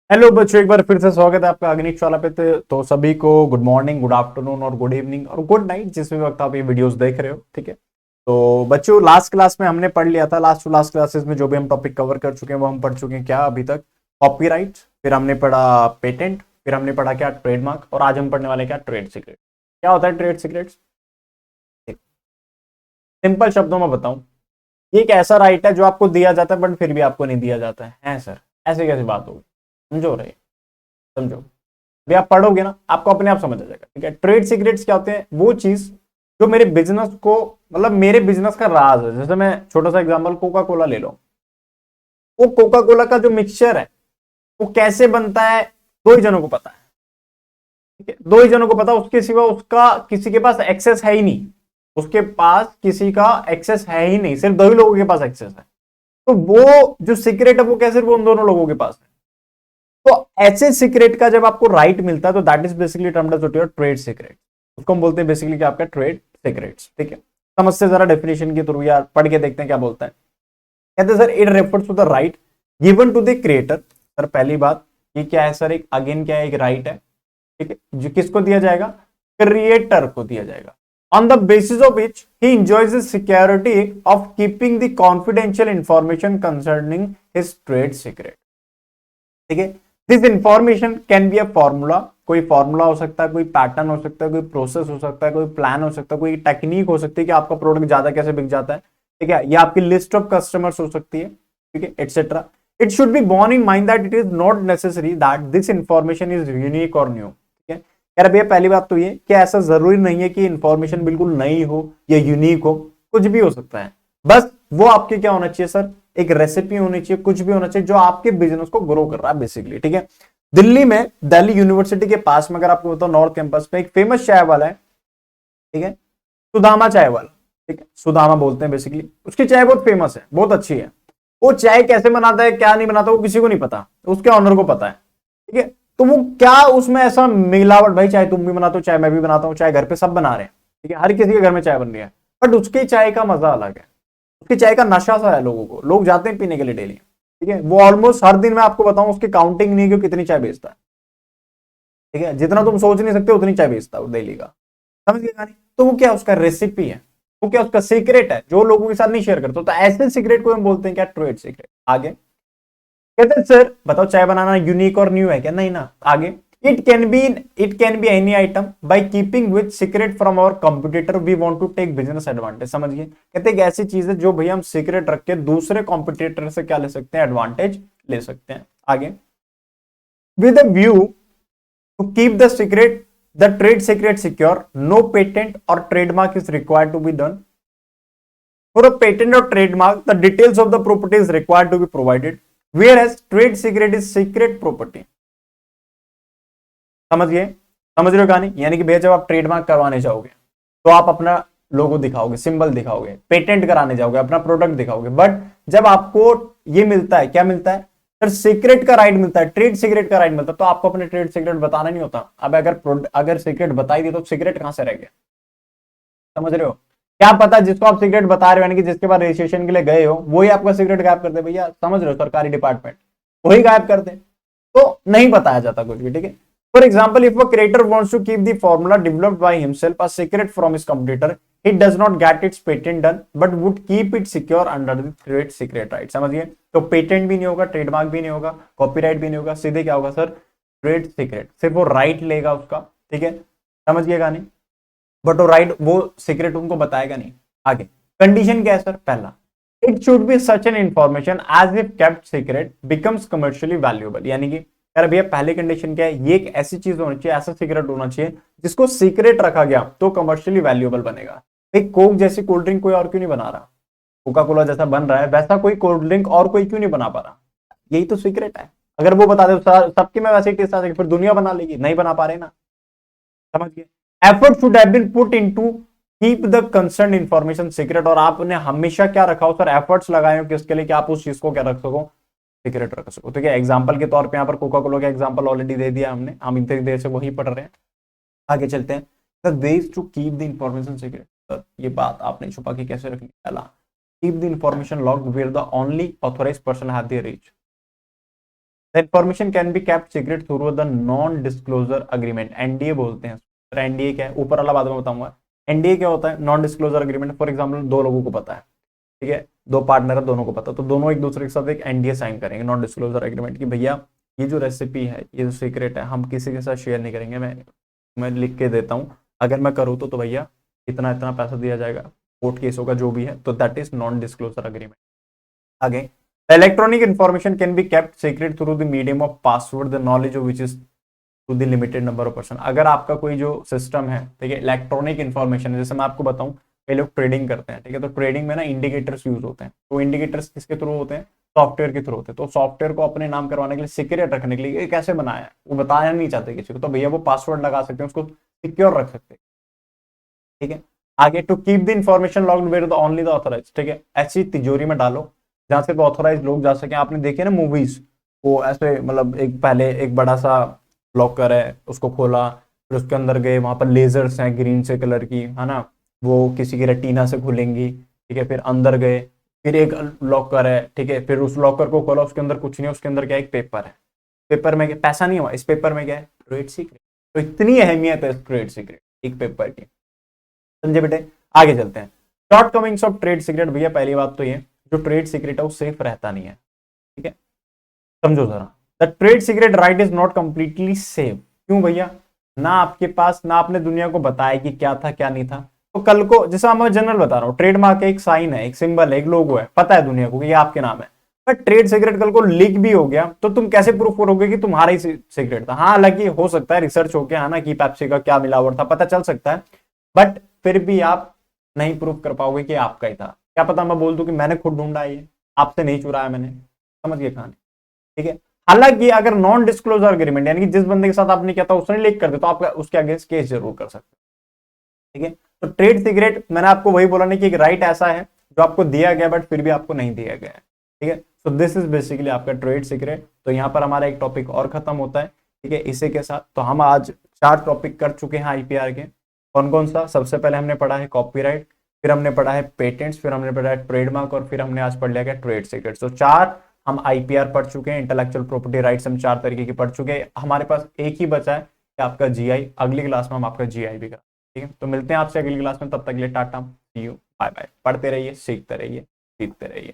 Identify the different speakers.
Speaker 1: Hello बच्चों, एक बार फिर से स्वागत है आपका अग्निश वाला पे। तो सभी को गुड मॉर्निंग, गुड आफ्टरनून और गुड इवनिंग और गुड नाइट, जिस भी वक्त आप ये वीडियोस देख रहे हो। ठीक है, तो बच्चों लास्ट क्लास में हमने पढ़ लिया था। लास्ट टू लास्ट क्लासेस में जो भी हम टॉपिक कवर कर चुके हैं वो हम पढ़ चुके हैं। क्या अभी तक? कॉपीराइट, फिर हमने पढ़ा पेटेंट, फिर हमने पढ़ा क्या ट्रेडमार्क, और आज हम पढ़ने वाले क्या ट्रेड सीक्रेट। क्या होता है ट्रेड सीक्रेट्स? सिंपल शब्दों में बताऊं, ये एक ऐसा राइट है जो आपको दिया जाता है बट फिर भी आपको नहीं दिया जाता है सर। ऐसे कैसी बात होगी? समझो रहे, समझो। भी आप पढ़ोगे ना, आपको अपने आप समझ आ जाएगा। ठीक है, ट्रेड सीक्रेट्स क्या होते हैं? वो चीज जो मेरे बिजनेस को, मतलब मेरे बिजनेस का राज है। जैसे मैं छोटा सा एग्जांपल कोका कोला ले लो। वो कोका कोला का जो मिक्सचर है वो कैसे बनता है, दो ही जनों को पता है। ठीक है, दो ही जनों को पता, उसके सिवा उसका किसी के पास एक्सेस है ही नहीं। उसके पास किसी का एक्सेस है ही नहीं, सिर्फ दो ही लोगों के पास एक्सेस है। तो वो जो सीक्रेट है वो कैसे सिर्फ उन दोनों लोगों के पास है। तो ऐसे सीक्रेट का जब आपको राइट मिलता है तो that is basically termed as your trade secret. उसको हम बोलते हैं बेसिकली कि आपका ट्रेड सीक्रेट्स। ठीक है, समझते जरा डेफिनेशन के थ्रू, यार पढ़ के देखते हैं क्या बोलता है। कहते हैं sir it refers to the right given to the creator. Sir पहली बात, ये क्या है सर? एक अगेन क्या है? एक राइट है। ठीक है, जो किसको दिया जाएगा? क्रिएटर को दिया जाएगा। On the basis of which he enjoys the security of keeping the confidential information concerning his trade secret। ठीक है, this information can be a formula. कोई फॉर्मूला हो सकता है, कोई पैटर्न हो सकता है, कोई प्रोसेस हो सकता है, कोई प्लान हो सकता है, कोई टेक्निक हो सकती है कि आपका प्रोडक्ट ज्यादा कैसे बिक जाता है। ठीक है, या आपकी लिस्ट ऑफ कस्टमर्स हो सकती है। ठीक है, etcetera. It should be borne in mind that it is not necessary that this information is unique और न्यू। ठीक है यार भैया, पहली बात तो ये कि ऐसा जरूरी नहीं है कि इंफॉर्मेशन बिल्कुल नई हो या यूनिक हो, कुछ भी हो सकता है। बस वो आपके क्या होना चाहिए सर? एक रेसिपी होनी चाहिए, कुछ भी होना चाहिए जो आपके बिजनेस को ग्रो कर रहा है बेसिकली। ठीक है, दिल्ली में दिल्ली यूनिवर्सिटी के पास में, अगर आपको बताओ, नॉर्थ कैंपस पे एक फेमस चाय वाला है। ठीक है, सुदामा चाय वाला। ठीक है, सुदामा बोलते हैं बेसिकली। उसकी चाय बहुत फेमस है, बहुत अच्छी है। वो चाय कैसे बनाता है, क्या नहीं बनाता, वो किसी को नहीं पता, उसके ऑनर को पता है। ठीक है, तो वो क्या उसमें ऐसा मिलावट, भाई चाय तुम भी बनाते हो, चाय मैं भी बनाता हूँ, चाय घर पे सब बना रहे हैं। ठीक है, हर किसी के घर में चाय बन रही है, बट उसकी चाय का मजा अलग है। उसकी चाय का नशा सा है, लोगों को, लोग जाते हैं पीने के लिए डेली। ठीक है, वो ऑलमोस्ट हर दिन, मैं आपको बताऊं, उसकी काउंटिंग नहीं है कि कितनी चाय बेचता है। ठीक है, जितना तुम सोच नहीं सकते उतनी चाय बेचता है डेली का। समझ गए कहानी? तो वो क्या उसका रेसिपी है, वो क्या उसका सीक्रेट है जो लोगों के साथ नहीं शेयर करते। तो ऐसे सीक्रेट को हम बोलते हैं क्या? Trade secret. आगे कहते हैं सर बताओ, चाय बनाना यूनिक और न्यू है क्या? नहीं ना। आगे, it can be any item by keeping with secret from our competitor we want to take business advantage. समझिए, कहते हैं ऐसी चीज है जो भैया हम सीक्रेट रख के दूसरे कॉम्पिटिटर से क्या ले सकते हैं? एडवांटेज ले सकते हैं। आगे, with a view to keep the secret the trade secret secure, no patent or trademark is required to be done. For a patent or trademark, the details of the property is required to be provided, whereas trade secret is secret property। समझ गए? समझ रहे हो कहानी? यानी कि भैया जब आप ट्रेडमार्क करवाने जाओगे तो आप अपना लोगो दिखाओगे, सिंबल दिखाओगे, पेटेंट कराने जाओगे, अपना प्रोडक्ट दिखाओगे। बट जब आपको ये मिलता है, क्या मिलता है सर? सीक्रेट का राइट मिलता है, ट्रेड सीक्रेट का राइट मिलता है। तो आपको अपने ट्रेड सीक्रेट बताना नहीं होता। अब अगर सीक्रेट बताई दी तो सीक्रेट कहां से रह गया? समझ रहे हो? क्या पता जिसको आप सीक्रेट बता रहे हो, यानी कि जिसके बाद रजिस्ट्रेशन के लिए गए हो, वही आपका सीक्रेट गायब कर दे भैया। समझ रहे हो? सरकारी डिपार्टमेंट वही गायब कर दे, तो नहीं बताया जाता कुछ भी। ठीक है, for example, if a creator wants to keep the formula developed by himself a secret from his computer, he does not get its patent done but would keep it secure under the trade secret right। समझिए, तो patent भी नहीं होगा, trademark भी नहीं होगा, copyright भी नहीं होगा, सीधे क्या होगा सर? Trade secret. सिर्फ वो राइट लेगा उसका। ठीक है, समझिएगा नहीं, बट वो राइट, वो सीक्रेट उनको बताएगा नहीं। आगे, कंडीशन क्या है सर? पहला, it should be such an information as if kept secret becomes commercially valuable. यानी कि यार भैया पहली कंडीशन क्या है? ये एक ऐसी चीज होनी चाहिए, ऐसा सीक्रेट होना चाहिए जिसको सीक्रेट रखा गया तो कमर्शियली वैल्यूएबल बनेगा। एक कोक जैसी कोल्ड ड्रिंक कोई और क्यों नहीं बना रहा? कोका कोला जैसा बन रहा है वैसा कोई कोल्ड ड्रिंक और कोई क्यों नहीं बना पा रहा? यही तो सीक्रेट है। अगर वो बता दे सबकी में वैसे ही टेस्ट आ जाएगी, फिर दुनिया बना लेगी। नहीं बना पा रहे ना। समझ गए? Effort should have been put into keep the concern information secret. और आपने हमेशा क्या रखा हो सर? एफर्ट्स लगाए हो किसके लिए? कि आप उस चीज को क्या रख सको? सीक्रेट रख सको। तो क्या एग्जांपल के तौर पे यहाँ पर कोका कोला का एग्जांपल ऑलरेडी दे दिया हमने, हम इतनी देर से वही पढ़ रहे हैं। आगे चलते हैं। The ways to keep the information secret. ये बात आपने छुपा के कैसे रखनी? पहला, keep the information locked where the only authorised person have the reach. The information can be kept secret through the non disclosure agreement, NDA बोलते हैं। एनडीए क्या है, ऊपर वाला बाद में बताऊंगा। एनडीए क्या होता है, non disclosure agreement. For example दो लोगों को पता है, ठीक है, दो पार्टनर है, दोनों को पता, तो दोनों एक दूसरे के साथ एक एनडीए साइन करेंगे, नॉन डिस्क्लोजर एग्रीमेंट, कि भैया ये जो रेसिपी है, ये जो सीक्रेट है, हम किसी के साथ शेयर नहीं करेंगे। मैं लिख के देता हूँ, अगर मैं करूँ तो भैया इतना इतना पैसा दिया जाएगा, कोर्ट केस होगा जो भी है, तो that is non disclosure agreement. आगे, electronic information can be kept secret through the medium of password, the knowledge of which is to the limited number of person. अगर आपका कोई जो सिस्टम है, ठीक है, इलेक्ट्रॉनिक इन्फॉर्मेशन है, जैसे मैं आपको बताऊं, कई लोग ट्रेडिंग करते हैं, ठीक है, तो ट्रेडिंग में ना इंडिकेटर्स यूज होते हैं, तो इंडिकेटर्स किसके थ्रू होते हैं, सॉफ्टवेयर के थ्रू होते हैं। तो सॉफ्टवेयर को अपने नाम करवाने के लिए, सीक्रेट रखने के लिए, ये कैसे बनाया है वो बताया नहीं चाहते किसी को, तो भैया वो पासवर्ड लगा सकते हैं, उसको सिक्योर रख सकते हैं, ठीक है। आगे, to keep the information locked where the only the authorise, ठीक है, ऐसी तिजोरी में डालो जहां सिर्फ ऑथराइज लोग जा सके। आपने देखे ना मूवीज, वो ऐसे मतलब एक पहले एक बड़ा सा लॉकर है, उसको खोला, फिर उसके अंदर गए, वहां पर लेजर्स हैं ग्रीन से कलर की, है ना, वो किसी की रेटिना से खुलेंगी, ठीक है, फिर अंदर गए, फिर एक लॉकर है, ठीक है, फिर उस लॉकर को खोला, उसके अंदर कुछ नहीं, उसके अंदर क्या, एक पेपर है, पेपर में क्या, पैसा नहीं हुआ, इस पेपर में क्या है, ट्रेड सीक्रेट। तो इतनी अहमियत है ट्रेड सीक्रेट एक पेपर की, समझे बेटे। आगे चलते हैं, shortcomings of trade secret. भैया पहली बात तो ये, जो ट्रेड सीक्रेट है वो सेफ रहता नहीं है, ठीक है, समझो जरा। The trade secret right is not completely safe. क्यों भैया, ना आपके पास, ना आपने दुनिया को बताया कि क्या था क्या नहीं था, तो कल को, जैसा मैं जनरल बता रहा हूँ, ट्रेडमार्क एक साइन है, एक सिंबल है, एक लोगो है, पता है दुनिया को कि ये आपके नाम है, पर ट्रेड सीक्रेट कल को लीक भी हो गया तो तुम कैसे प्रूफ करोगे कि तुम्हारा ही सीक्रेट था। हाँ, हालांकि हो सकता है रिसर्च हो गया है ना कि पेप्सी का क्या मिलावट था, पता चल सकता है, बट फिर भी आप नहीं प्रूफ कर पाओगे कि आपका ही था। क्या पता मैं बोल दूं कि मैंने खुद ढूंढा, ये आपसे नहीं चुराया मैंने, समझ गए कहानी, ठीक है। हालांकि अगर नॉन डिस्क्लोजर एग्रीमेंट, यानी कि जिस बंदे के साथ आपने किया था उसने लीक कर दिया, तो आप उसके अगेंस्ट केस जरूर कर सकते हैं, ठीक है। तो ट्रेड सीक्रेट मैंने आपको वही बोला नहीं कि एक राइट ऐसा है जो आपको दिया गया बट फिर भी आपको नहीं दिया गया है, ठीक है। सो दिस इज बेसिकली आपका ट्रेड सीक्रेट। तो यहाँ पर हमारा एक टॉपिक और खत्म होता है, ठीक है, इसी के साथ। तो हम आज 4 टॉपिक कर चुके हैं आईपीआर के। कौन कौन सा, सबसे पहले हमने पढ़ा है कॉपीराइट, फिर हमने पढ़ा है पेटेंट्स, फिर हमने पढ़ा है ट्रेडमार्क, और फिर हमने आज पढ़ लिया गया ट्रेड सीक्रेट। तो 4 हम आईपीआर पढ़ चुके हैं, इंटेलेक्चुअल प्रॉपर्टी राइट्स हम 4 तरीके की पढ़ चुके हैं। हमारे पास एक ही बचा है कि आपका जीआई। अगली क्लास में हम आपका जीआई भी करें, ठीक है। तो मिलते हैं आपसे अगली क्लास में, तब तक के लिए टाटा, सी यू, बाय बाय। पढ़ते रहिए, सीखते रहिए, जीतते रहिए।